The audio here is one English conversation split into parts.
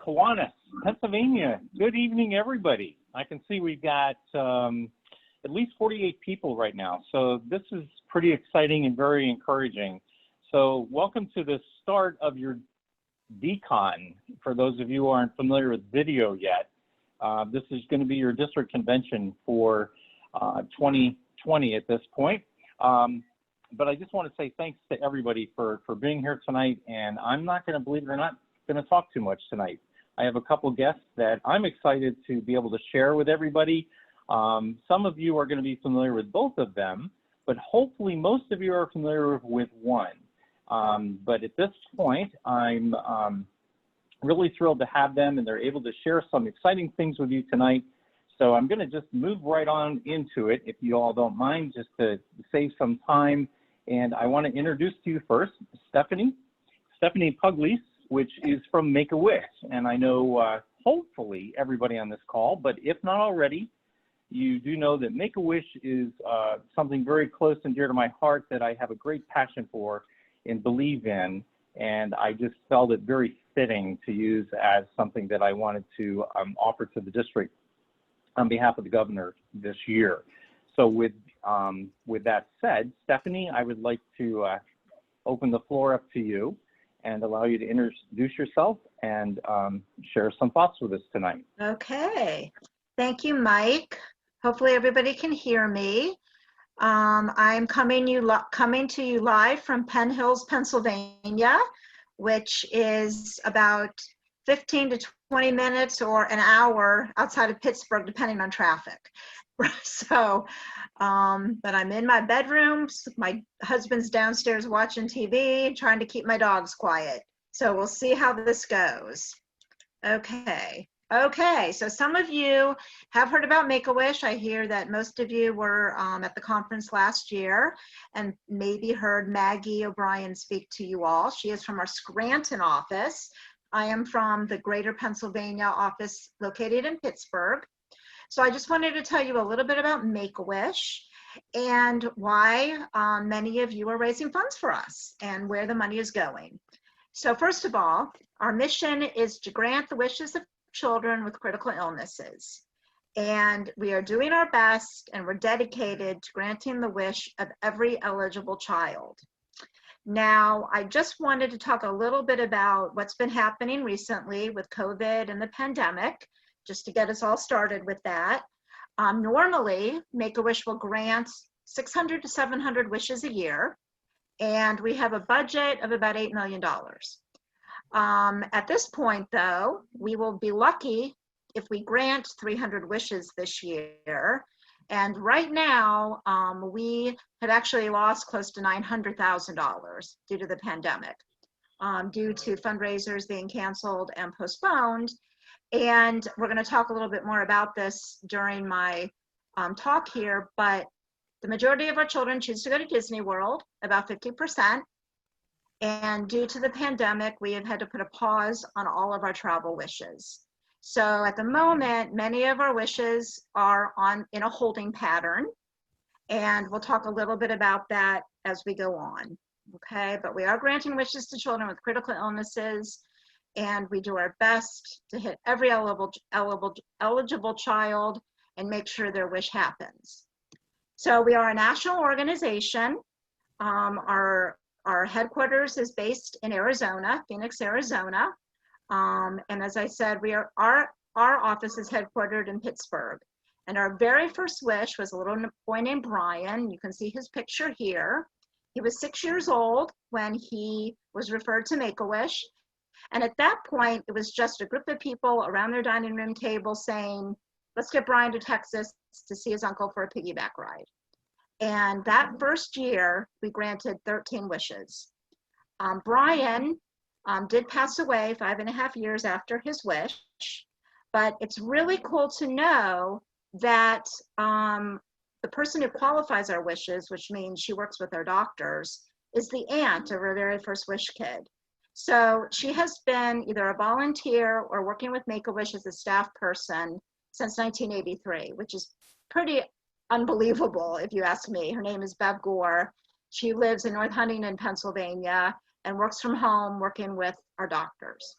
Kiwanis, Pennsylvania. Good evening, everybody. I can see we've got at least 48 people right now, so this is pretty exciting and very encouraging. So welcome to the start of your VCON. For those of you who aren't familiar with video yet, this is going to be your district convention for 2020 at this point. But I just want to say thanks to everybody for being here tonight, and I'm not going to, believe it or not, going to talk too much tonight. I have a couple guests that I'm excited to be able to share with everybody. Some of you are going to be familiar with both of them, but hopefully most of you are familiar with one. But at this point, I'm really thrilled to have them, and they're able to share some exciting things with you tonight. So I'm going to just move right on into it, if you all don't mind, just to save some time. And I want to introduce to you first Stephanie Pugliese, which is from Make-A-Wish. And I know hopefully everybody on this call, but if not already, you do know that Make-A-Wish is something very close and dear to my heart that I have a great passion for and believe in. And I just felt it very fitting to use as something that I wanted to offer to the district on behalf of the governor this year. So with that said, Stephanie, I would like to open the floor up to you and allow you to introduce yourself and share some thoughts with us tonight. Okay, thank you, Mike. Hopefully everybody can hear me. I'm coming to you live from Penn Hills, Pennsylvania, which is about 15 to 20 minutes or an hour outside of Pittsburgh, depending on traffic. So, but I'm in my bedroom. My husband's downstairs watching TV, trying to keep my dogs quiet. So we'll see how this goes. Okay, so some of you have heard about Make-A-Wish. I hear that most of you were at the conference last year and maybe heard Maggie O'Brien speak to you all. She is from our Scranton office. I am from the Greater Pennsylvania office located in Pittsburgh. So I just wanted to tell you a little bit about Make-A-Wish and why many of you are raising funds for us and where the money is going. So first of all, our mission is to grant the wishes of children with critical illnesses. And we are doing our best, and we're dedicated to granting the wish of every eligible child. Now, I just wanted to talk a little bit about what's been happening recently with COVID and the pandemic, just to get us all started with that. Normally, Make-A-Wish will grant 600 to 700 wishes a year, and we have a budget of about $8 million. At this point, though, we will be lucky if we grant 300 wishes this year. And right now, we had actually lost close to $900,000 due to the pandemic, due to fundraisers being canceled and postponed. And we're going to talk a little bit more about this during my talk here, but the majority of our children choose to go to Disney World, about 50%. And due to the pandemic, we have had to put a pause on all of our travel wishes. So at the moment, many of our wishes are in a holding pattern, and we'll talk a little bit about that as we go on, okay? But we are granting wishes to children with critical illnesses, and we do our best to hit every eligible child and make sure their wish happens. So we are a national organization. Our headquarters is based in Arizona, Phoenix, Arizona. And as I said, our office is headquartered in Pittsburgh. And our very first wish was a little boy named Brian. You can see his picture here. He was 6 years old when he was referred to Make-A-Wish. And at that point, it was just a group of people around their dining room table saying, let's get Brian to Texas to see his uncle for a piggyback ride. And that first year, we granted 13 wishes. Brian did pass away 5.5 years after his wish, but it's really cool to know that the person who qualifies our wishes, which means she works with our doctors, is the aunt of our very first wish kid. So she has been either a volunteer or working with Make-A-Wish as a staff person since 1983, which is pretty unbelievable if you ask me. Her name is Bev Gore. She lives in North Huntington, Pennsylvania, and works from home working with our doctors.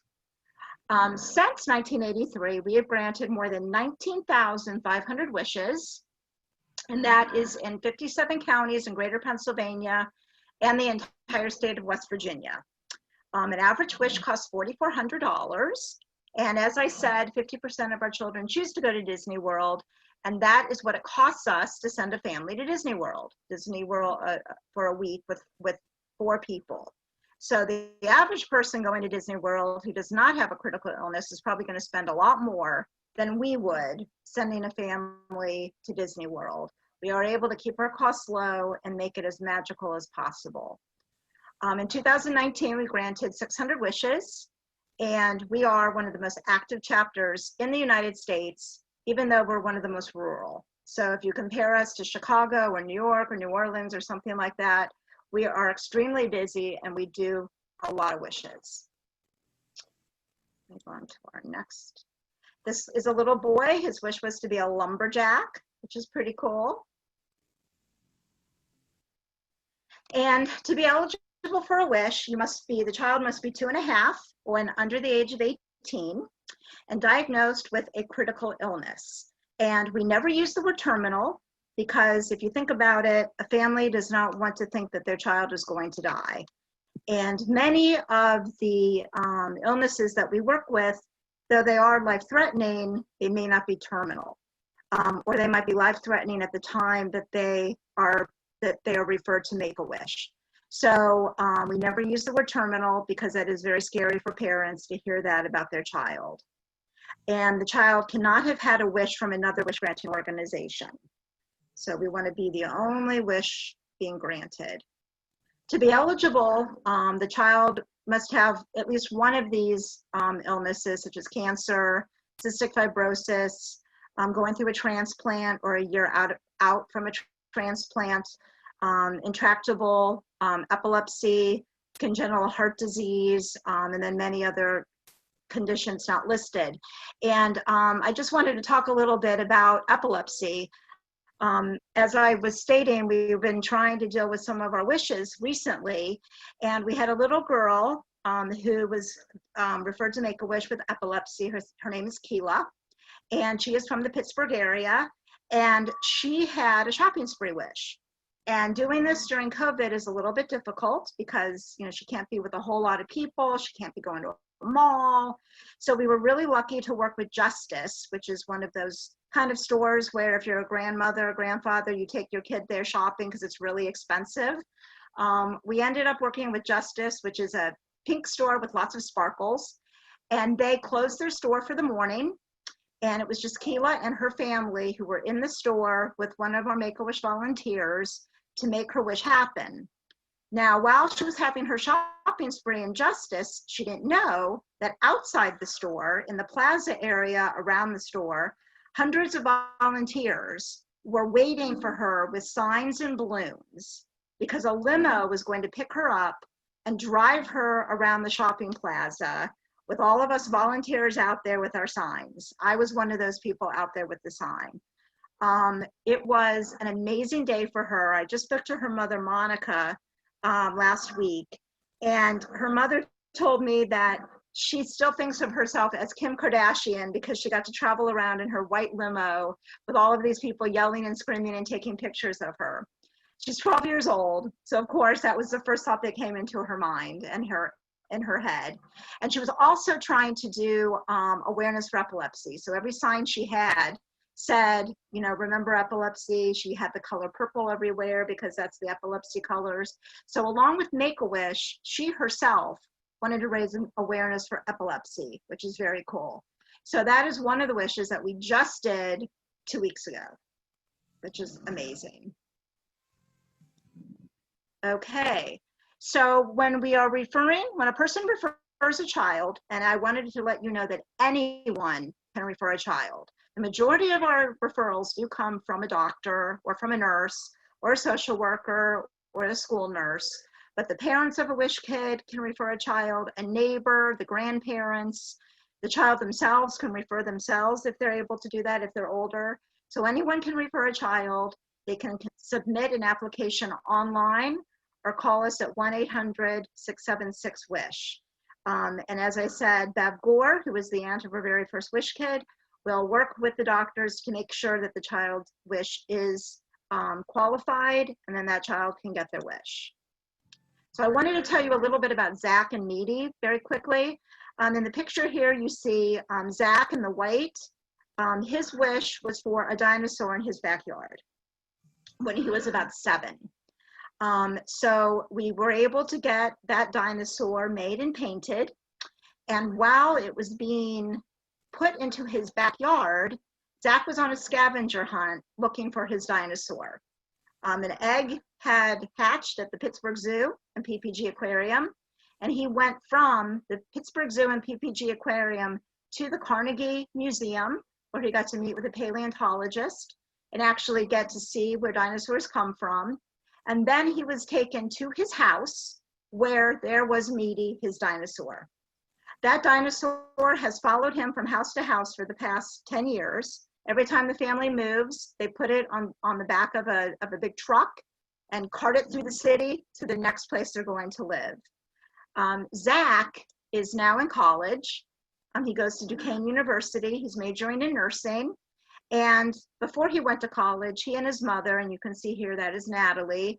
Since 1983, we have granted more than 19,500 wishes, and that is in 57 counties in greater Pennsylvania and the entire state of West Virginia. An average wish costs $4,400. And as I said, 50% of our children choose to go to Disney World, and that is what it costs us to send a family to Disney World for a week with 4 people. So the average person going to Disney World who does not have a critical illness is probably going to spend a lot more than we would sending a family to Disney World. We are able to keep our costs low and make it as magical as possible. In 2019, we granted 600 wishes, and we are one of the most active chapters in the United States, even though we're one of the most rural. So if you compare us to Chicago or New York or New Orleans or something like that, we are extremely busy and we do a lot of wishes. Move on to our next. This is a little boy. His wish was to be a lumberjack, which is pretty cool. And to be eligible for a wish, the child must be 2.5 when under the age of 18 and diagnosed with a critical illness. And we never use the word terminal, because if you think about it, a family does not want to think that their child is going to die. And many of the illnesses that we work with, though they are life-threatening, they may not be terminal. Or they might be life-threatening at the time that they are referred to Make-A-Wish. So we never use the word terminal because that is very scary for parents to hear that about their child. And the child cannot have had a wish from another wish-granting organization. So we want to be the only wish being granted. To be eligible, the child must have at least one of these illnesses, such as cancer, cystic fibrosis, going through a transplant or a year out from a transplant, intractable epilepsy, congenital heart disease, and then many other conditions not listed. And I just wanted to talk a little bit about epilepsy. As I was stating, we've been trying to deal with some of our wishes recently, and we had a little girl who was referred to Make-A-Wish with epilepsy. Her name is Keela, and she is from the Pittsburgh area, and she had a shopping spree wish. And doing this during COVID is a little bit difficult because, she can't be with a whole lot of people. She can't be going to a mall. So we were really lucky to work with Justice, which is one of those kind of stores where if you're a grandmother or grandfather, you take your kid there shopping because it's really expensive. We ended up working with Justice, which is a pink store with lots of sparkles. And they closed their store for the morning. And it was just Keela and her family who were in the store with one of our Make-A-Wish volunteers to make her wish happen. Now, while she was having her shopping spree in Justice, she didn't know that outside the store, in the plaza area around the store, hundreds of volunteers were waiting for her with signs and balloons because a limo was going to pick her up and drive her around the shopping plaza with all of us volunteers out there with our signs. I was one of those people out there with the sign. It was an amazing day for her. I just spoke to her mother, Monica, last week, and her mother told me that she still thinks of herself as Kim Kardashian because she got to travel around in her white limo with all of these people yelling and screaming and taking pictures of her. She's 12 years old, so of course that was the first thought that came into her mind and in her head. And she was also trying to do awareness for epilepsy. So every sign she had said, remember epilepsy. She had the color purple everywhere because that's the epilepsy colors. So along with Make-A-Wish, she herself wanted to raise awareness for epilepsy, which is very cool. So that is one of the wishes that we just did 2 weeks ago, which is amazing. Okay, so when a person refers a child, and I wanted to let you know that anyone can refer a child. The majority of our referrals do come from a doctor or from a nurse or a social worker or a school nurse, but the parents of a wish kid can refer a child, a neighbor, the grandparents, the child themselves can refer themselves if they're able to do that if they're older. So anyone can refer a child. They can submit an application online or call us at 1-800-676-WISH. And as I said, Bev Gore, who was the aunt of her very first wish kid, will work with the doctors to make sure that the child's wish is qualified, and then that child can get their wish. So I wanted to tell you a little bit about Zach and Needy very quickly. In the picture here, you see Zach in the white. His wish was for a dinosaur in his backyard when he was about 7. So we were able to get that dinosaur made and painted. And while it was being put into his backyard, Zach was on a scavenger hunt looking for his dinosaur. An egg had hatched at the Pittsburgh Zoo and PPG Aquarium, and he went from the Pittsburgh Zoo and PPG Aquarium to the Carnegie Museum, where he got to meet with a paleontologist and actually get to see where dinosaurs come from. And then he was taken to his house, where there was Meaty, his dinosaur. That dinosaur has followed him from house to house for the past 10 years. Every time the family moves, they put it on the back of a big truck and cart it through the city to the next place they're going to live. Zach is now in college. He goes to Duquesne University. He's majoring in nursing. And before he went to college, he and his mother, and you can see here that is Natalie,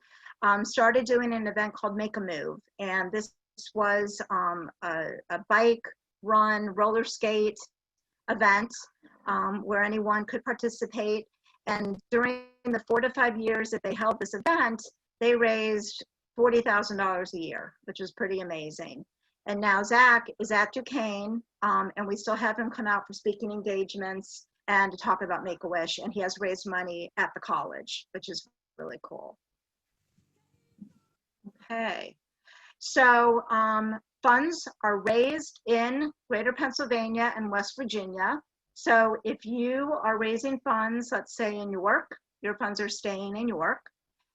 started doing an event called Make a Move. And this was a bike, run, roller skate event where anyone could participate. And during the 4 to 5 years that they held this event, they raised $40,000 a year, which is pretty amazing. And now Zach is at Duquesne, and we still have him come out for speaking engagements and to talk about Make-A-Wish, and he has raised money at the college, which is really cool. Okay, so funds are raised in Greater Pennsylvania and West Virginia. So if you are raising funds, let's say in York, your funds are staying in York,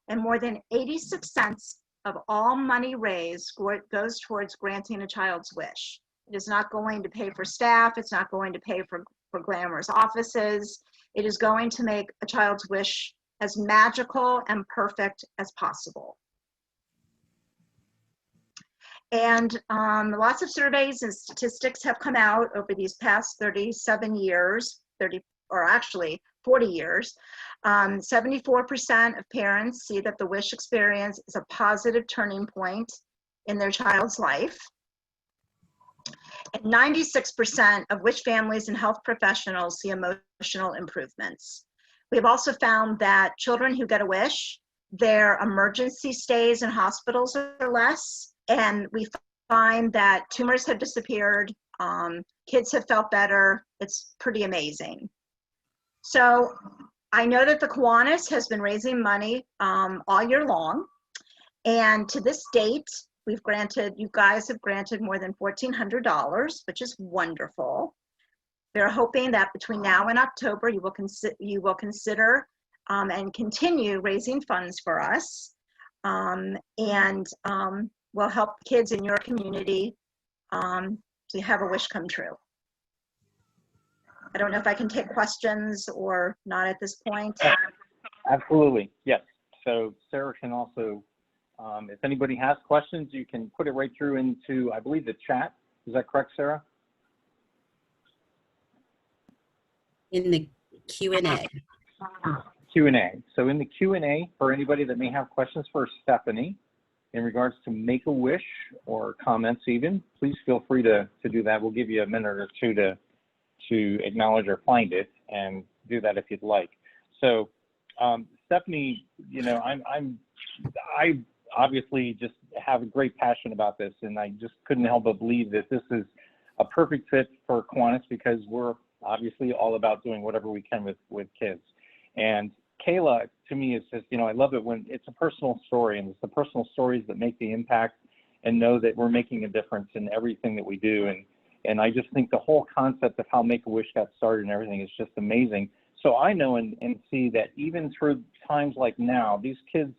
and more than 86 cents of all money raised goes towards granting a child's wish. It is not going to pay for staff. It's not going to pay for glamorous offices. It is going to make a child's wish as magical and perfect as possible. And lots of surveys and statistics have come out over these past 37 years, 40 years. 74% of parents see that the wish experience is a positive turning point in their child's life. And 96% of wish families and health professionals see emotional improvements. We've also found that children who get a wish, their emergency stays in hospitals are less, and we find that tumors have disappeared, kids have felt better. It's pretty amazing. So I know that the Kiwanis has been raising money all year long, and to this date, you guys have granted more than $1,400, which is wonderful. They're hoping that between now and October, you will consider and continue raising funds for us, and will help kids in your community to have a wish come true. I don't know if I can take questions or not at this point. Absolutely, yes. So Sarah can also, if anybody has questions, you can put it right through into, I believe, the chat. Is that correct, Sarah? In the Q&A. Q&A. So in the Q&A, for anybody that may have questions for Stephanie in regards to Make-A-Wish or comments even, please feel free to do that. We'll give you a minute or two to acknowledge or find it, and do that if you'd like. So Stephanie, you know, I obviously just have a great passion about this, and I just couldn't help but believe that this is a perfect fit for Kiwanis, because we're obviously all about doing whatever we can with kids. And Kayla, to me, is just, you know, I love it when it's a personal story, and it's the personal stories that make the impact and know that we're making a difference in everything that we do. And I just think the whole concept of how Make-A-Wish got started and everything is just amazing. So I know and see that even through times like now, these kids,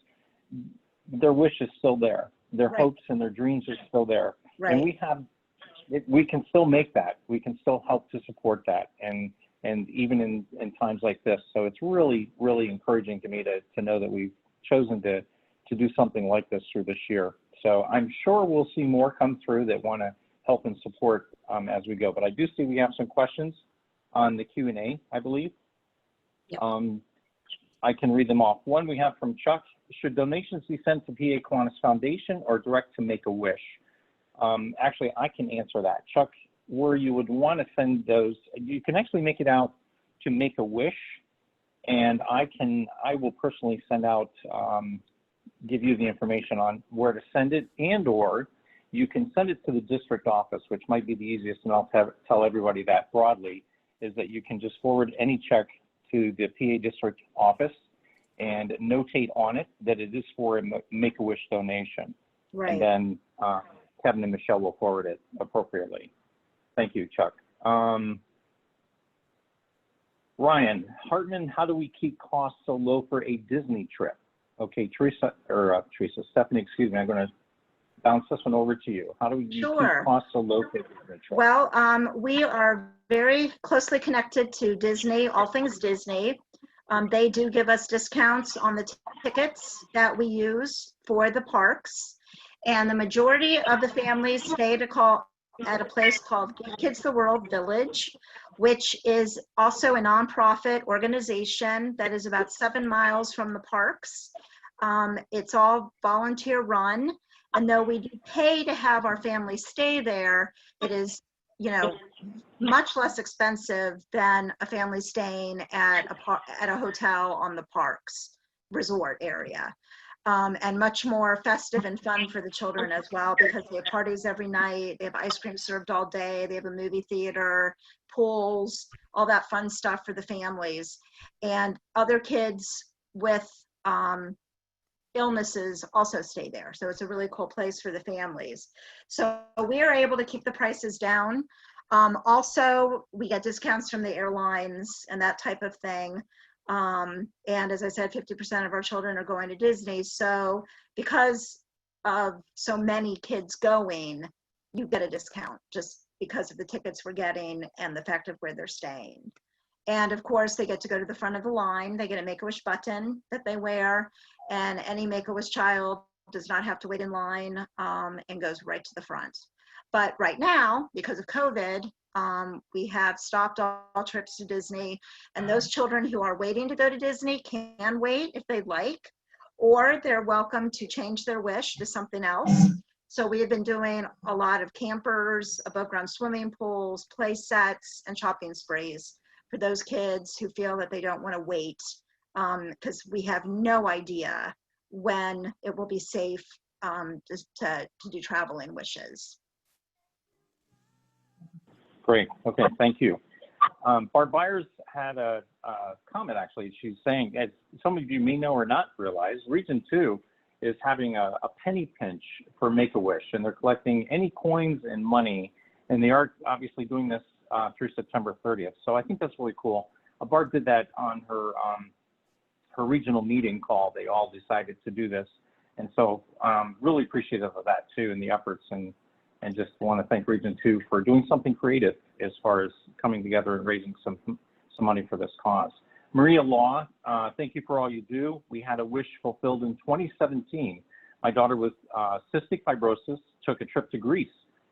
their wish is still there. Their Right. hopes and their dreams are still there. Right. And we can still make that. We can still help to support that. And even in times like this. So it's really, really encouraging to me to know that we've chosen to do something like this through this year. So I'm sure we'll see more come through that want to help and support as we go. But I do see we have some questions on the Q&A, I believe. Yep. I can read them off. One we have from Chuck: should donations be sent to PA Kiwanis Foundation or direct to Make-A-Wish? Actually, I can answer that. Chuck, where you would want to send those, you can actually make it out to Make-A-Wish, and I will personally send out, give you the information on where to send it, and or you can send it to the district office, which might be the easiest, and I'll tell everybody that broadly, is that you can just forward any check to the PA district office and notate on it that it is for a Make-A-Wish donation. Right. And then Kevin and Michelle will forward it appropriately. Thank you, Chuck. Ryan Hartman, how do we keep costs so low for a Disney trip? Okay, Stephanie, excuse me, I'm going to bounce this one over to you. How do we keep costs so low for a Disney trip? Well, we are very closely connected to Disney, all things Disney. They do give us discounts on the tickets that we use for the parks. And the majority of the families stay at a place called Give Kids the World Village, which is also a nonprofit organization that is about 7 miles from the parks. It's all volunteer run. And though we do pay to have our family stay there, it is, you know, much less expensive than a family staying at a hotel on the parks resort area. And much more festive and fun for the children as well, because they have parties every night, they have ice cream served all day, they have a movie theater, pools, all that fun stuff for the families. And other kids with illnesses also stay there. So it's a really cool place for the families. So we are able to keep the prices down. Also, we get discounts from the airlines and that type of thing. And as I said, 50% of our children are going to Disney. So because of so many kids going, you get a discount just because of the tickets we're getting and the fact of where they're staying. And of course, they get to go to the front of the line. They get a Make-A-Wish button that they wear, and any Make-A-Wish child does not have to wait in line and goes right to the front. But right now, because of COVID, we have stopped all trips to Disney, and those children who are waiting to go to Disney can wait if they'd like, or they're welcome to change their wish to something else. So we have been doing a lot of campers, above ground swimming pools, play sets, and shopping sprees for those kids who feel that they don't want to wait, because we have no idea when it will be safe just to do traveling wishes. Great. Okay, thank you. Barb Byers had a comment, actually. She's saying, as some of you may know or not realize, Region 2 is having a penny pinch for Make-A-Wish, and they're collecting any coins and money, and they are obviously doing this through September 30th. So I think that's really cool. Barb did that on her regional meeting call. They all decided to do this, and so really appreciative of that too, and the efforts, and just want to thank Region 2 for doing something creative as far as coming together and raising some money for this cause. Maria Law, thank you for all you do. We had a wish fulfilled in 2017. My daughter with cystic fibrosis took a trip to Greece.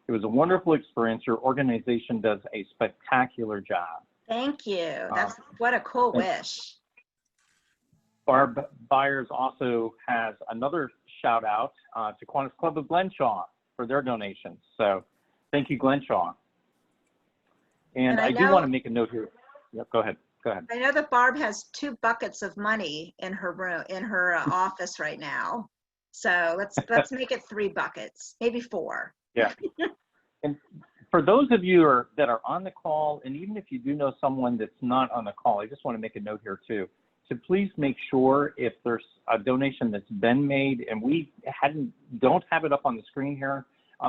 It was a wonderful experience. Your organization does a spectacular job. Thank you. That's what a cool wish. Barb Byers also has another shout out to Kiwanis Club of Glenshaw for their donations. So thank you, Glenshaw. And I do want to make a note here. Yep, go ahead. I know that Barb has 2 buckets of money in her room, in her office right now. So let's make it 3 buckets, maybe 4. Yeah. And for those of you that are on the call, and even if you do know someone that's not on the call, I just want to make a note here too, to please make sure if there's a donation that's been made and we don't have it up on the screen here,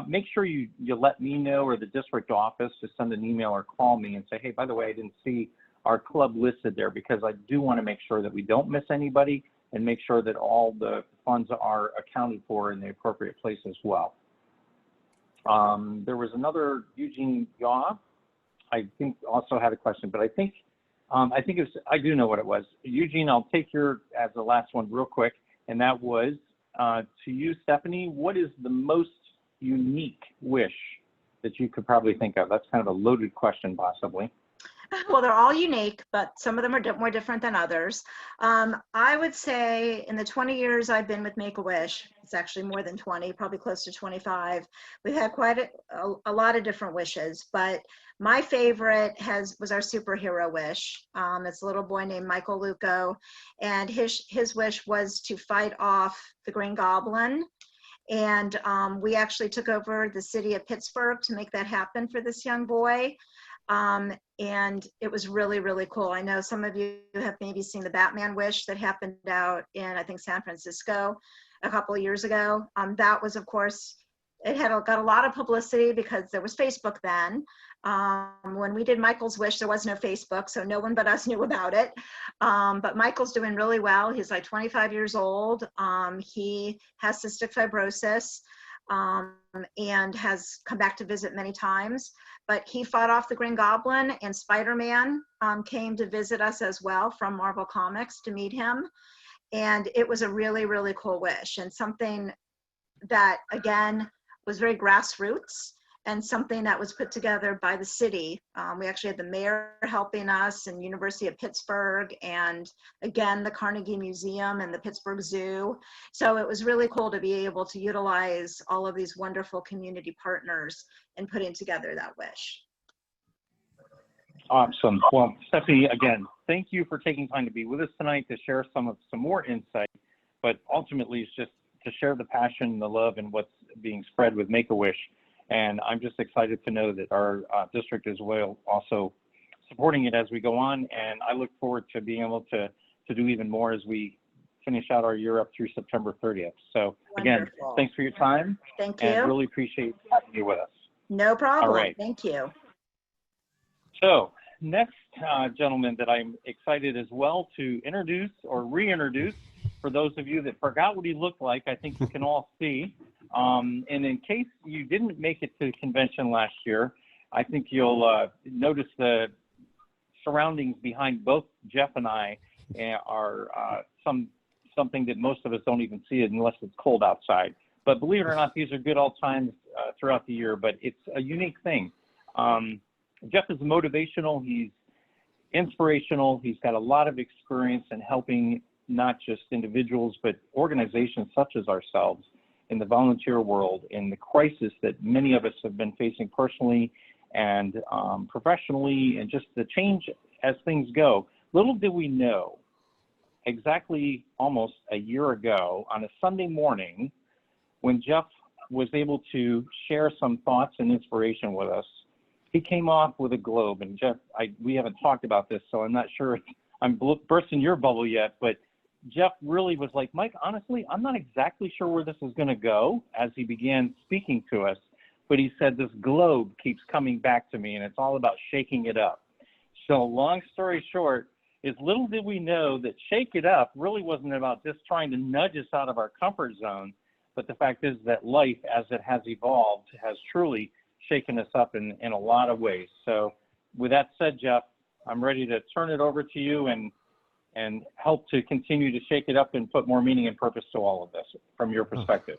make sure you let me know, or the district office, just send an email or call me and say, hey, by the way, I didn't see our club listed there, because I do want to make sure that we don't miss anybody and make sure that all the funds are accounted for in the appropriate place as well. There was another, Eugene Yaw, I think also had a question, but I think I do know what it was. Eugene, I'll take your as the last one real quick, and that was to you, Stephanie, what is the most unique wish that you could probably think of? That's kind of a loaded question, possibly. Well, they're all unique, but some of them are more different than others. I would say in the 20 years I've been with Make-A-Wish, it's actually more than 20, probably close to 25. We've had quite a lot of different wishes, but my favorite was our superhero wish. It's a little boy named Michael Luco, and his wish was to fight off the Green Goblin. And we actually took over the city of Pittsburgh to make that happen for this young boy. And it was really, really cool. I know some of you have maybe seen the Batman wish that happened out in, I think, San Francisco a couple of years ago. That was, of course, got a lot of publicity because there was Facebook then. When we did Michael's wish, there was no Facebook, so no one but us knew about it. But Michael's doing really well. He's like 25 years old. He has cystic fibrosis and has come back to visit many times. But he fought off the Green Goblin, and Spider-Man came to visit us as well from Marvel Comics to meet him. And it was a really, really cool wish, and something that, again, was very grassroots and something that was put together by the city. We actually had the mayor helping us, and University of Pittsburgh, and again, the Carnegie Museum and the Pittsburgh Zoo. So it was really cool to be able to utilize all of these wonderful community partners in putting together that wish. Awesome. Well, Stephanie, again, thank you for taking time to be with us tonight to share some more insight, but ultimately it's just to share the passion, the love, and what's being spread with Make-A-Wish. And I'm just excited to know that our district is well also supporting it as we go on. And I look forward to being able to do even more as we finish out our year up through September 30th. So again, Wonderful. Thanks for your time. Thank you. And really appreciate having you with us. No problem. All right. Thank you. So next gentleman that I'm excited as well to introduce or reintroduce, for those of you that forgot what he looked like, I think you can all see. And in case you didn't make it to the convention last year, I think you'll notice the surroundings behind both Jeff and I are something that most of us don't even see it unless it's cold outside. But believe it or not, these are good all times throughout the year, but it's a unique thing. Jeff is motivational, he's inspirational, he's got a lot of experience in helping not just individuals, but organizations such as ourselves in the volunteer world, in the crisis that many of us have been facing personally and professionally, and just the change as things go. Little did we know, exactly almost a year ago on a Sunday morning, when Jeff was able to share some thoughts and inspiration with us, he came off with a globe. And Jeff, we haven't talked about this, so I'm not sure I'm bursting your bubble yet, but Jeff really was like, Mike, honestly, I'm not exactly sure where this is going to go, as he began speaking to us. But he said, this globe keeps coming back to me, and it's all about shaking it up. So long story short, is little did we know that Shake It Up really wasn't about just trying to nudge us out of our comfort zone, but the fact is that life, as it has evolved, has truly shaken us up in a lot of ways. So with that said, Jeff, I'm ready to turn it over to you and help to continue to shake it up and put more meaning and purpose to all of this from your perspective.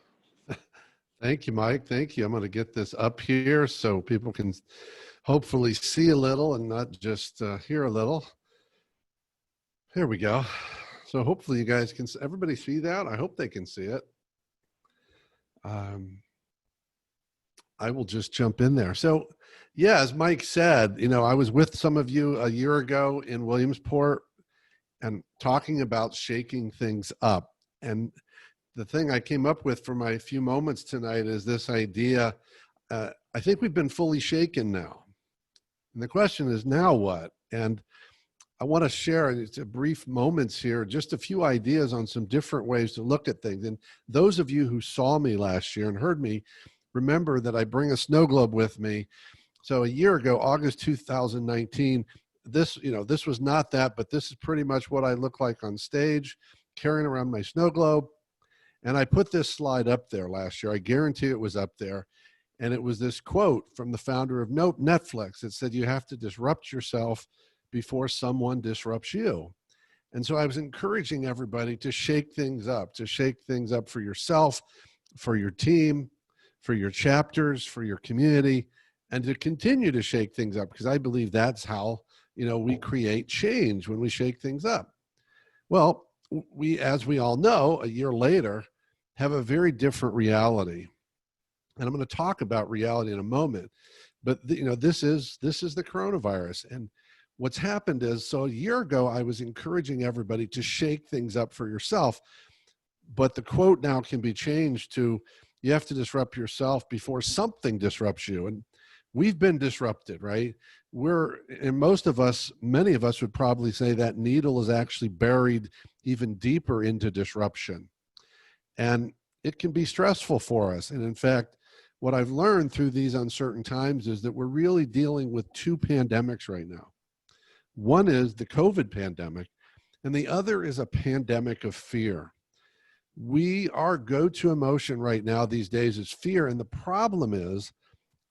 Thank you, Mike. Thank you. I'm going to get this up here so people can hopefully see a little and not just hear a little. Here we go. So hopefully you guys can, everybody see that? I hope they can see it. I will just jump in there. So yeah, as Mike said, you know, I was with some of you a year ago in Williamsport and talking about shaking things up. And the thing I came up with for my few moments tonight is this idea. I think we've been fully shaken now. And the question is, now what? And I want to share, it's a brief moments here, just a few ideas on some different ways to look at things. And those of you who saw me last year and heard me, remember that I bring a snow globe with me. So a year ago, August 2019, this was not that, but this is pretty much what I look like on stage, carrying around my snow globe. And I put this slide up there last year. I guarantee it was up there. And it was this quote from the founder of Netflix. It said, you have to disrupt yourself before someone disrupts you. And so I was encouraging everybody to shake things up for yourself, for your team, for your chapters, for your community, and to continue to shake things up, because I believe that's how, we create change, when we shake things up. Well, we, as we all know, a year later, have a very different reality. And I'm going to talk about reality in a moment. But this is the coronavirus. And what's happened is, so a year ago, I was encouraging everybody to shake things up for yourself. But the quote now can be changed to, you have to disrupt yourself before something disrupts you. And we've been disrupted, right? And many of us would probably say that needle is actually buried even deeper into disruption. And it can be stressful for us. And in fact, what I've learned through these uncertain times is that we're really dealing with two pandemics right now. One is the COVID pandemic, and the other is a pandemic of fear. Our go-to emotion right now these days is fear. And the problem is,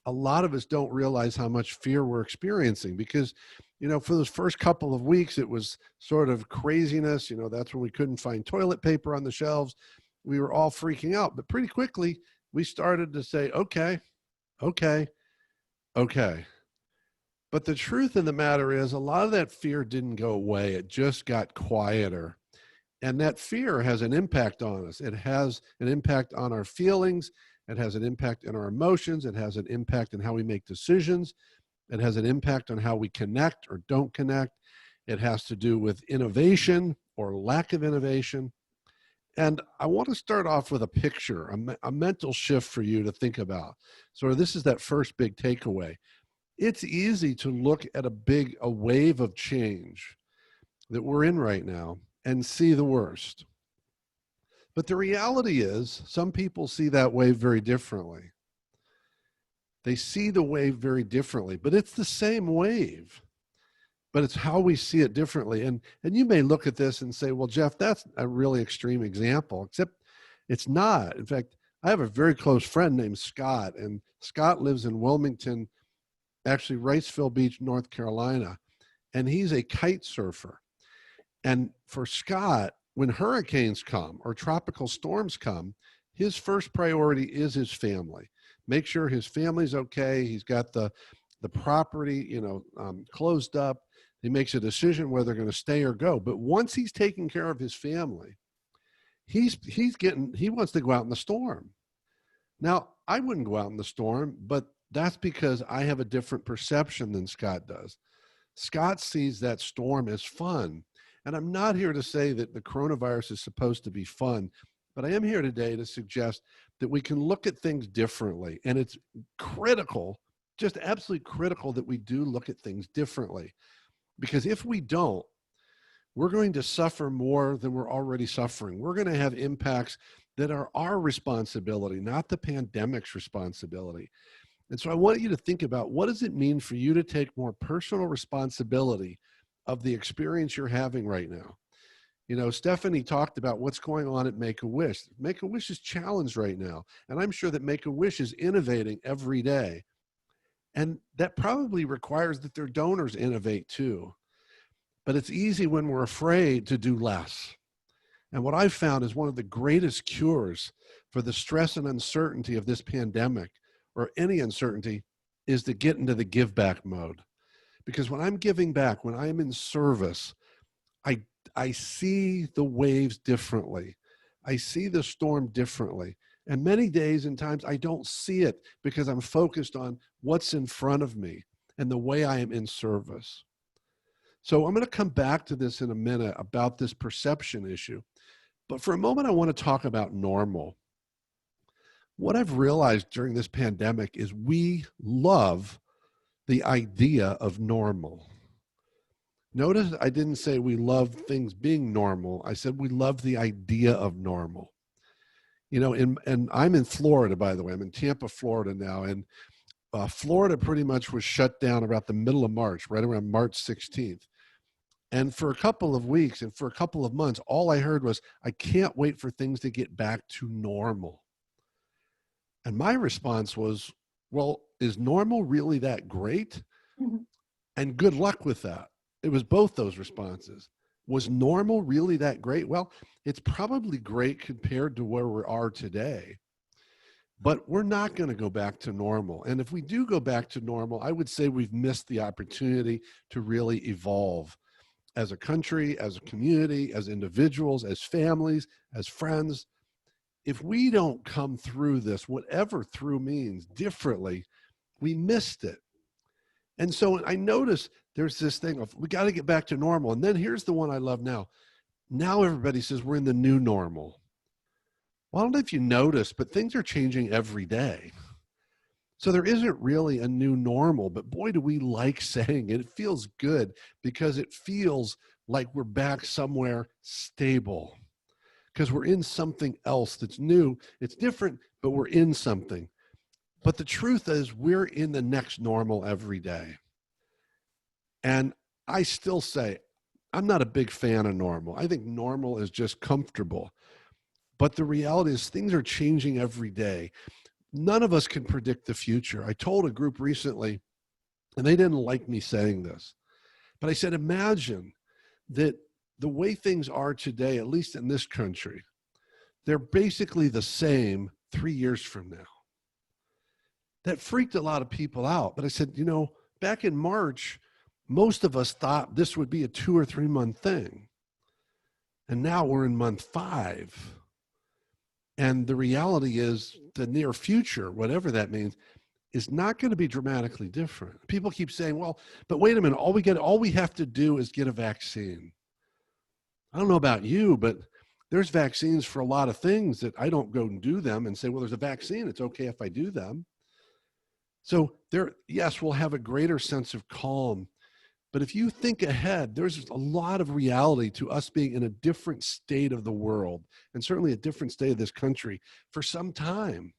a lot of us don't realize how much fear we're experiencing, because, for those first couple of weeks, it was sort of craziness. That's when we couldn't find toilet paper on the shelves. We were all freaking out, but pretty quickly we started to say, okay. But the truth of the matter is, a lot of that fear didn't go away. It just got quieter. And that fear has an impact on us. It has an impact on our feelings. It has an impact on our emotions. It has an impact on how we make decisions. It has an impact on how we connect or don't connect. It has to do with innovation or lack of innovation. And I want to start off with a picture, a mental shift for you to think about. So this is that first big takeaway. It's easy to look at a wave of change that we're in right now and see the worst. But the reality is, some people see that wave very differently. They see the wave very differently, but it's the same wave. But it's how we see it differently. And you may look at this and say, well, Jeff, that's a really extreme example, except it's not. In fact, I have a very close friend named Scott, and Scott lives in Wilmington, actually Wrightsville Beach, North Carolina, and he's a kite surfer. And for Scott, when hurricanes come or tropical storms come, his first priority is his family. Make sure his family's okay. He's got the property, closed up. He makes a decision whether they're going to stay or go. But once he's taking care of his family, he wants to go out in the storm. Now, I wouldn't go out in the storm, but that's because I have a different perception than Scott does. Scott sees that storm as fun. And I'm not here to say that the coronavirus is supposed to be fun, but I am here today to suggest that we can look at things differently. And it's critical, just absolutely critical, that we do look at things differently. Because if we don't, we're going to suffer more than we're already suffering. We're going to have impacts that are our responsibility, not the pandemic's responsibility. And so I want you to think about, what does it mean for you to take more personal responsibility of the experience you're having right now? Stephanie talked about what's going on at Make-A-Wish. Make-A-Wish is challenged right now. And I'm sure that Make-A-Wish is innovating every day. And that probably requires that their donors innovate too. But it's easy when we're afraid to do less. And what I've found is one of the greatest cures for the stress and uncertainty of this pandemic, or any uncertainty, is to get into the give back mode. Because when I'm giving back, when I'm in service, I see the waves differently. I see the storm differently. And many days and times I don't see it because I'm focused on what's in front of me and the way I am in service. So I'm going to come back to this in a minute about this perception issue. But for a moment, I want to talk about normal. What I've realized during this pandemic is we love the idea of normal. Notice I didn't say we love things being normal. I said we love the idea of normal. And I'm in Florida, by the way. I'm in Tampa, Florida now. And Florida pretty much was shut down about the middle of March, right around March 16th. And for a couple of weeks and for a couple of months, all I heard was, I can't wait for things to get back to normal. And my response was, well, is normal really that great? Mm-hmm. And good luck with that. It was both those responses. Was normal really that great? Well, it's probably great compared to where we are today. But we're not going to go back to normal. And if we do go back to normal, I would say we've missed the opportunity to really evolve as a country, as a community, as individuals, as families, as friends. If we don't come through this, whatever through means, differently, we missed it. And so I notice there's this thing of we got to get back to normal. And then here's the one I love now. Now everybody says we're in the new normal. Well, I don't know if you notice, but things are changing every day. So there isn't really a new normal, but boy, do we like saying it. It feels good because it feels like we're back somewhere stable because we're in something else that's new. It's different, but we're in something. But the truth is we're in the next normal every day. And I still say, I'm not a big fan of normal. I think normal is just comfortable. But the reality is things are changing every day. None of us can predict the future. I told a group recently, and they didn't like me saying this, but I said, imagine that the way things are today, at least in this country, they're basically the same 3 years from now. That freaked a lot of people out. But I said, you know, back in March, most of us thought this would be a 2 or 3 month thing. And now we're in month 5. And the reality is the near future, whatever that means, is not going to be dramatically different. People keep saying, well, but wait a minute, all we have to do is get a vaccine. I don't know about you, but there's vaccines for a lot of things that I don't go and do them and say, well, there's a vaccine. It's okay if I do them. So yes, we'll have a greater sense of calm. But if you think ahead, there's a lot of reality to us being in a different state of the world, and certainly a different state of this country for some time.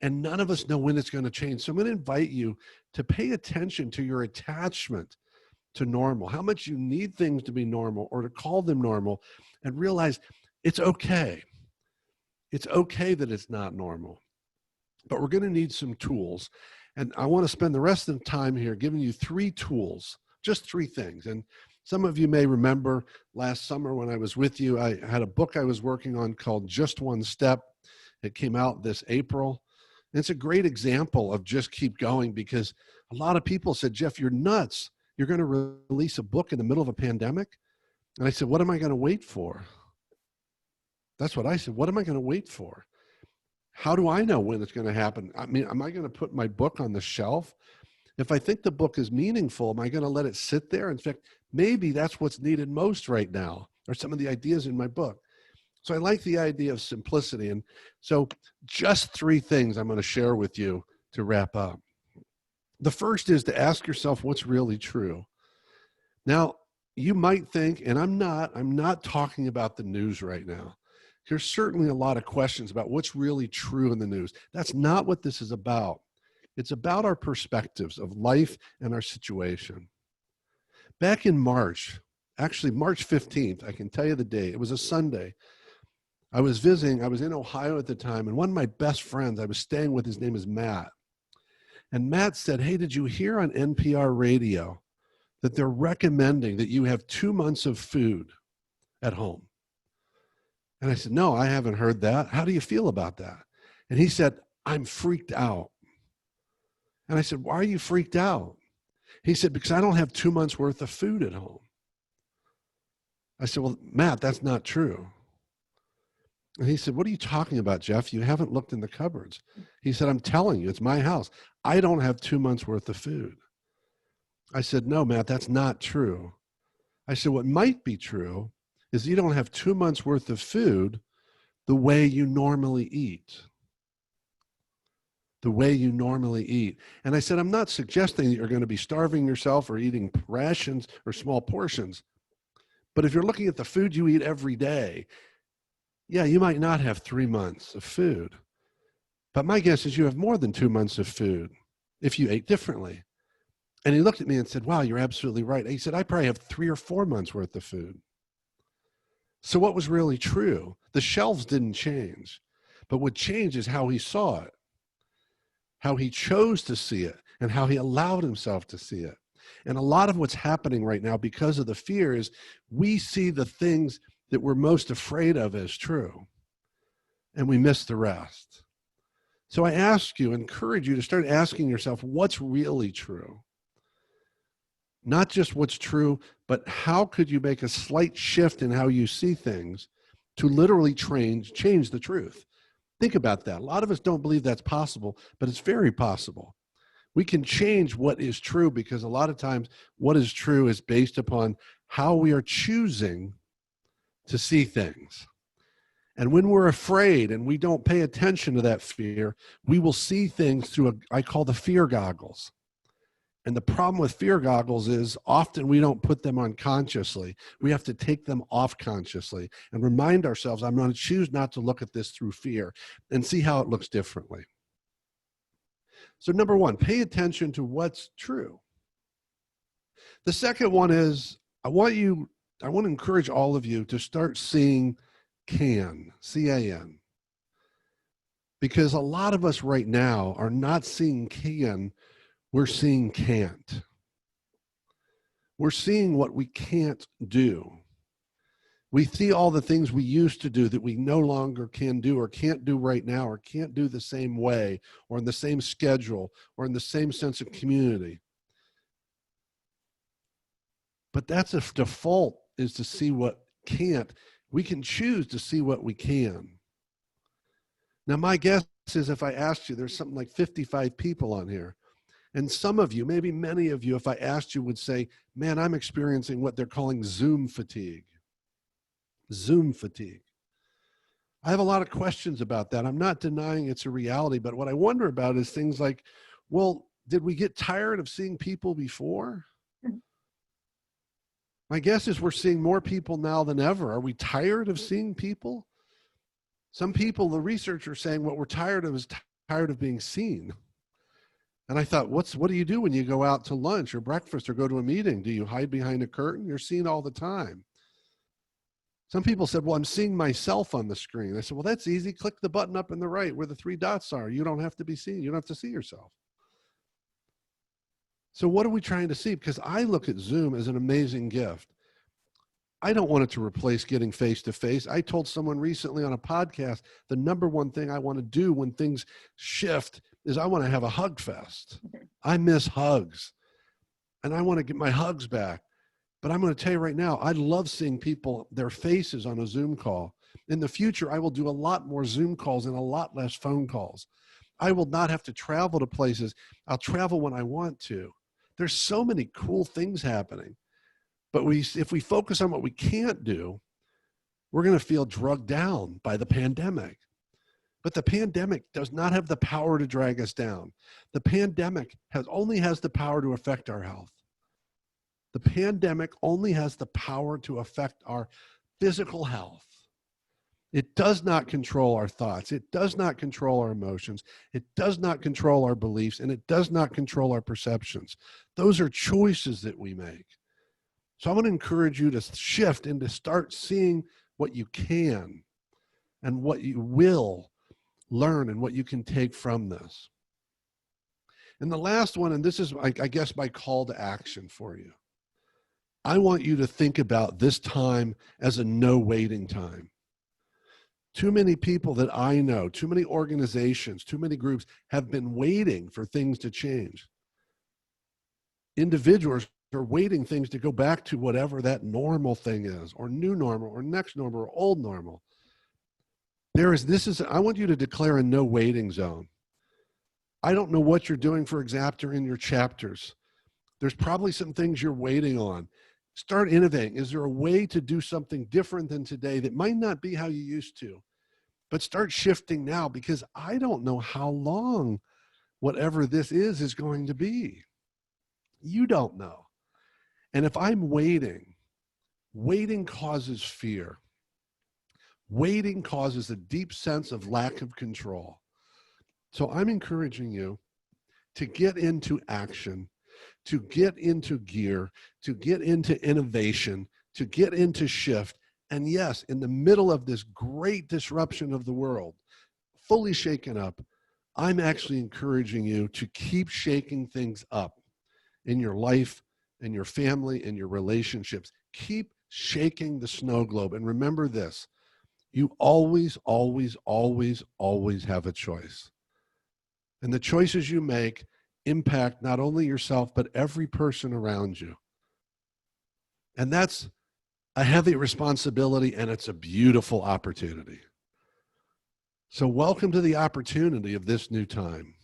And none of us know when it's going to change. So I'm going to invite you to pay attention to your attachment to normal, how much you need things to be normal or to call them normal, and realize it's okay. It's okay that it's not normal. But we're going to need some tools. And I want to spend the rest of the time here giving you 3 tools. Just 3 things. And some of you may remember last summer when I was with you, I had a book I was working on called Just One Step. It came out this April. And it's a great example of just keep going because a lot of people said, Jeff, you're nuts. You're going to release a book in the middle of a pandemic? And I said, what am I going to wait for? That's what I said. What am I going to wait for? How do I know when it's going to happen? I mean, am I going to put my book on the shelf? If I think the book is meaningful, am I going to let it sit there? In fact, maybe that's what's needed most right now, or some of the ideas in my book. So I like the idea of simplicity. And so just 3 things I'm going to share with you to wrap up. The first is to ask yourself what's really true. Now, you might think, and I'm not talking about the news right now. There's certainly a lot of questions about what's really true in the news. That's not what this is about. It's about our perspectives of life and our situation. Back in March, actually March 15th, I can tell you the date. It was a Sunday. I was in Ohio at the time, and one of my best friends I was staying with, his name is Matt. And Matt said, hey, did you hear on NPR radio that they're recommending that you have 2 months of food at home? And I said, no, I haven't heard that. How do you feel about that? And he said, I'm freaked out. And I said, why are you freaked out? He said, because I don't have 2 months worth of food at home. I said, well, Matt, that's not true. And he said, what are you talking about, Jeff? You haven't looked in the cupboards. He said, I'm telling you, it's my house. I don't have 2 months worth of food. I said, no, Matt, that's not true. I said, what might be true is you don't have 2 months worth of food the way you normally eat. The way you normally eat. And I said, I'm not suggesting that you're going to be starving yourself or eating rations or small portions. But if you're looking at the food you eat every day, yeah, you might not have 3 months of food. But my guess is you have more than 2 months of food if you ate differently. And he looked at me and said, wow, you're absolutely right. He said, I probably have 3 or 4 months worth of food. So what was really true? The shelves didn't change. But what changed is how he saw it, how he chose to see it, and how he allowed himself to see it. And a lot of what's happening right now because of the fear is we see the things that we're most afraid of as true, and we miss the rest. So I encourage you to start asking yourself, what's really true? Not just what's true, but how could you make a slight shift in how you see things to literally change the truth? Think about that. A lot of us don't believe that's possible, but it's very possible. We can change what is true because a lot of times what is true is based upon how we are choosing to see things. And when we're afraid and we don't pay attention to that fear, we will see things through I call the fear goggles. And the problem with fear goggles is often we don't put them on consciously. We have to take them off consciously and remind ourselves, I'm going to choose not to look at this through fear and see how it looks differently. So number one, pay attention to what's true. The second one is I want to encourage all of you to start seeing can, C-A-N. Because a lot of us right now are not seeing can, we're seeing can't. We're seeing what we can't do. We see all the things we used to do that we no longer can do or can't do right now or can't do the same way or in the same schedule or in the same sense of community. But that's a default, is to see what can't. We can choose to see what we can. Now, my guess is if I asked you, there's something like 55 people on here. And some of you, maybe many of you, if I asked you, would say, man, I'm experiencing what they're calling Zoom fatigue. Zoom fatigue. I have a lot of questions about that. I'm not denying it's a reality, but what I wonder about is things like, well, did we get tired of seeing people before? My guess is we're seeing more people now than ever. Are we tired of seeing people? Some people, the researchers, are saying what we're tired of is tired of being seen. And I thought, what do you do when you go out to lunch or breakfast or go to a meeting? Do you hide behind a curtain? You're seen all the time. Some people said, well, I'm seeing myself on the screen. I said, well, that's easy. Click the button up in the right where the 3 dots are. You don't have to be seen. You don't have to see yourself. So what are we trying to see? Because I look at Zoom as an amazing gift. I don't want it to replace getting face-to-face. I told someone recently on a podcast, the number one thing I want to do when things shift is I want to have a hug fest. I miss hugs. And I want to get my hugs back. But I'm going to tell you right now, I love seeing people, their faces on a Zoom call. In the future, I will do a lot more Zoom calls and a lot less phone calls. I will not have to travel to places. I'll travel when I want to. There's so many cool things happening. But if we focus on what we can't do, we're going to feel drugged down by the pandemic. But the pandemic does not have the power to drag us down. The pandemic only has the power to affect our health. The pandemic only has the power to affect our physical health. It does not control our thoughts. It does not control our emotions. It does not control our beliefs, and it does not control our perceptions. Those are choices that we make. So I want to encourage you to shift and to start seeing what you can and what you will learn and what you can take from this. And the last one, and this is, I guess, my call to action for you. I want you to think about this time as a no waiting time. Too many people that I know, too many organizations, too many groups have been waiting for things to change. Individuals are waiting things to go back to whatever that normal thing is, or new normal, or next normal, or old normal. I want you to declare a no waiting zone. I don't know what you're doing for Exapter in your chapters. There's probably some things you're waiting on. Start innovating. Is there a way to do something different than today that might not be how you used to? But start shifting now, because I don't know how long whatever this is going to be. You don't know. And if I'm waiting causes fear. Waiting causes a deep sense of lack of control. So I'm encouraging you to get into action, to get into gear, to get into innovation, to get into shift. And yes, in the middle of this great disruption of the world, fully shaken up, I'm actually encouraging you to keep shaking things up in your life, in your family, in your relationships. Keep shaking the snow globe. And remember this, you always, always, always, always have a choice. And the choices you make impact not only yourself, but every person around you. And that's a heavy responsibility, and it's a beautiful opportunity. So welcome to the opportunity of this new time.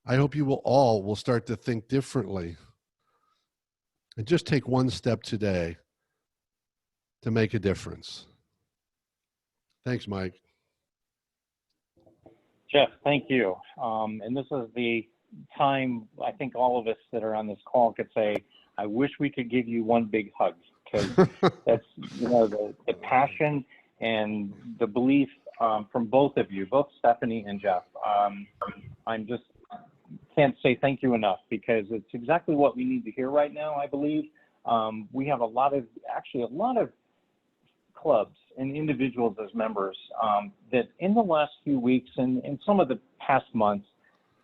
I hope you will start to think differently and just take one step today to make a difference. Thanks, Mike. Jeff, thank you. And this is the time I think all of us that are on this call could say, I wish we could give you one big hug, because that's, the passion and the belief from both of you, both Stephanie and Jeff. I'm just can't say thank you enough, because it's exactly what we need to hear right now, I believe. We have a lot of clubs and individuals as members that in the last few weeks and some of the past months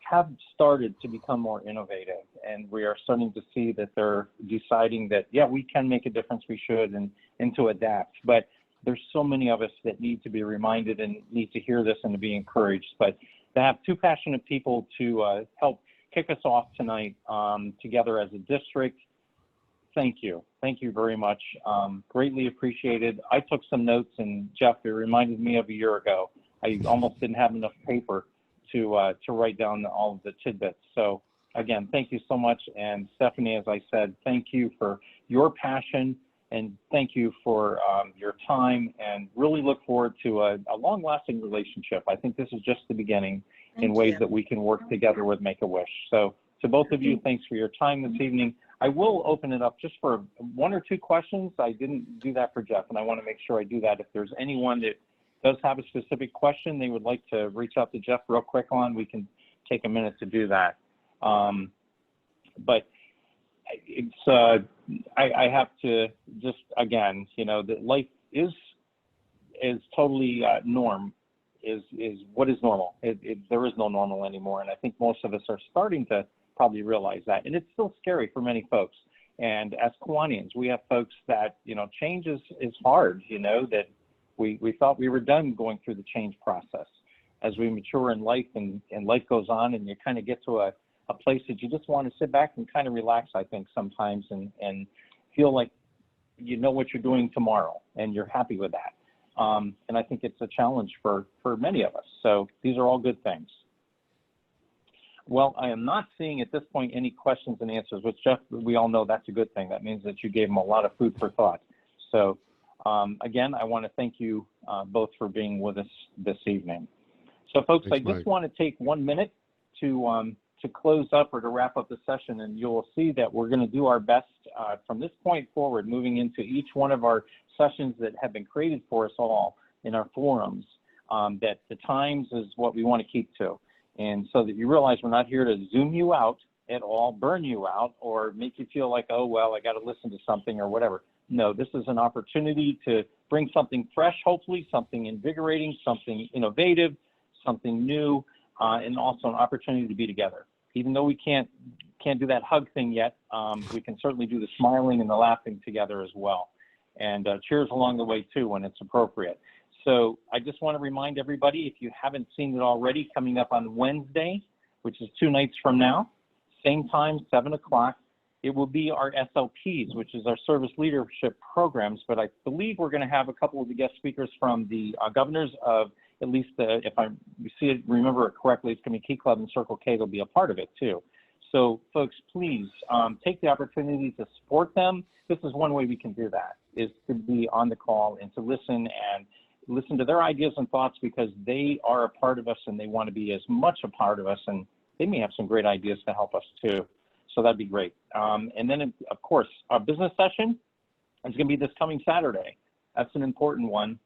have started to become more innovative, and we are starting to see that they're deciding that, yeah, we can make a difference, we should, and to adapt. But there's so many of us that need to be reminded and need to hear this and to be encouraged. But to have two passionate people to help kick us off tonight together as a district, thank you. Thank you very much. Greatly appreciated. I took some notes, and Jeff, it reminded me of a year ago. I almost didn't have enough paper to write down all of the tidbits. So again, thank you so much. And Stephanie, as I said, thank you for your passion, and thank you for your time, and really look forward to a long-lasting relationship. I think this is just the beginning in ways that we can work together with Make-A-Wish. So to both of you, thanks for your time this evening. I will open it up just for one or two questions. I didn't do that for Jeff, and I want to make sure I do that. If there's anyone that does have a specific question they would like to reach out to Jeff real quick on, we can take a minute to do that. But it's, I have to just, again, that life is totally is what is normal. There is no normal anymore. And I think most of us are starting to probably realize that. And it's still scary for many folks. And as Kiwanians, we have folks that, change is hard, that we thought we were done going through the change process. As we mature in life and life goes on, and you kind of get to a place that you just want to sit back and kind of relax, I think, sometimes, and feel like you know what you're doing tomorrow and you're happy with that. And I think it's a challenge for many of us. So these are all good things. Well, I am not seeing at this point any questions and answers, which, Jeff, we all know that's a good thing. That means that you gave them a lot of food for thought. So again, I want to thank you both for being with us this evening. So folks, Thanks, I just want to take 1 minute to close up or to wrap up the session, and you'll see that we're going to do our best from this point forward, moving into each one of our sessions that have been created for us all in our forums, that the times is what we want to keep to. And so that you realize we're not here to zoom you out at all, burn you out, or make you feel like, oh, well, I got to listen to something or whatever. No, this is an opportunity to bring something fresh, hopefully, something invigorating, something innovative, something new, and also an opportunity to be together. Even though we can't do that hug thing yet, we can certainly do the smiling and the laughing together as well. And cheers along the way too when it's appropriate. So I just want to remind everybody, if you haven't seen it already, coming up on Wednesday, which is 2 nights from now, same time, 7 o'clock, it will be our SLPs, which is our service leadership programs. But I believe we're going to have a couple of the guest speakers from the governors of, at least if I remember it correctly, it's going to be Key Club and Circle K will be a part of it too. So folks, please take the opportunity to support them. This is one way we can do that, is to be on the call and to listen to their ideas and thoughts, because they are a part of us and they want to be as much a part of us, and they may have some great ideas to help us too. So that'd be great. And then, of course, our business session is going to be this coming Saturday. That's an important one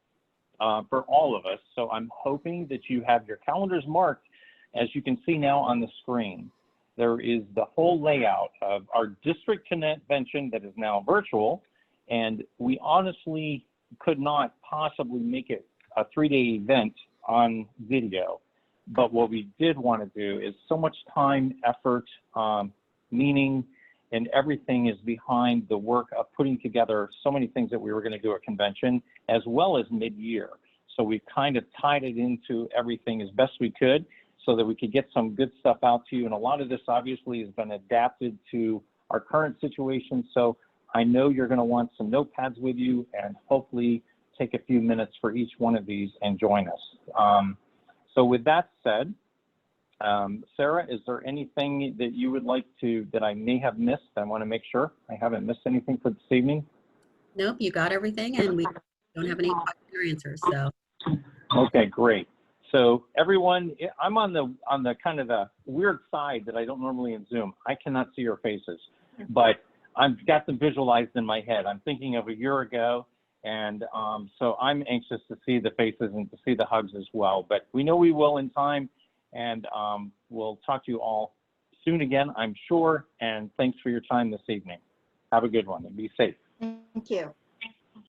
for all of us. So I'm hoping that you have your calendars marked. As you can see now on the screen, there is the whole layout of our district convention that is now virtual. And we honestly could not possibly make it a 3-day event on video. But what we did want to do is so much time, effort, meaning, and everything is behind the work of putting together so many things that we were going to do at convention, as well as mid-year. So we kind of tied it into everything as best we could. so that we could get some good stuff out to you. And a lot of this obviously has been adapted to our current situation. So I know you're going to want some notepads with you, and hopefully take a few minutes for each one of these and join us. So with that said, Sarah, is there anything that you would like to, that I may have missed? I want to make sure I haven't missed anything for this evening. Nope, you got everything, and we don't have any questions or answers. So Okay, great. So everyone, I'm on the kind of the weird side that I don't normally in Zoom. I cannot see your faces, but I've got them visualized in my head. I'm thinking of a year ago, and so I'm anxious to see the faces and to see the hugs as well. But we know we will in time, and we'll talk to you all soon again, I'm sure. And thanks for your time this evening. Have a good one and be safe. Thank you.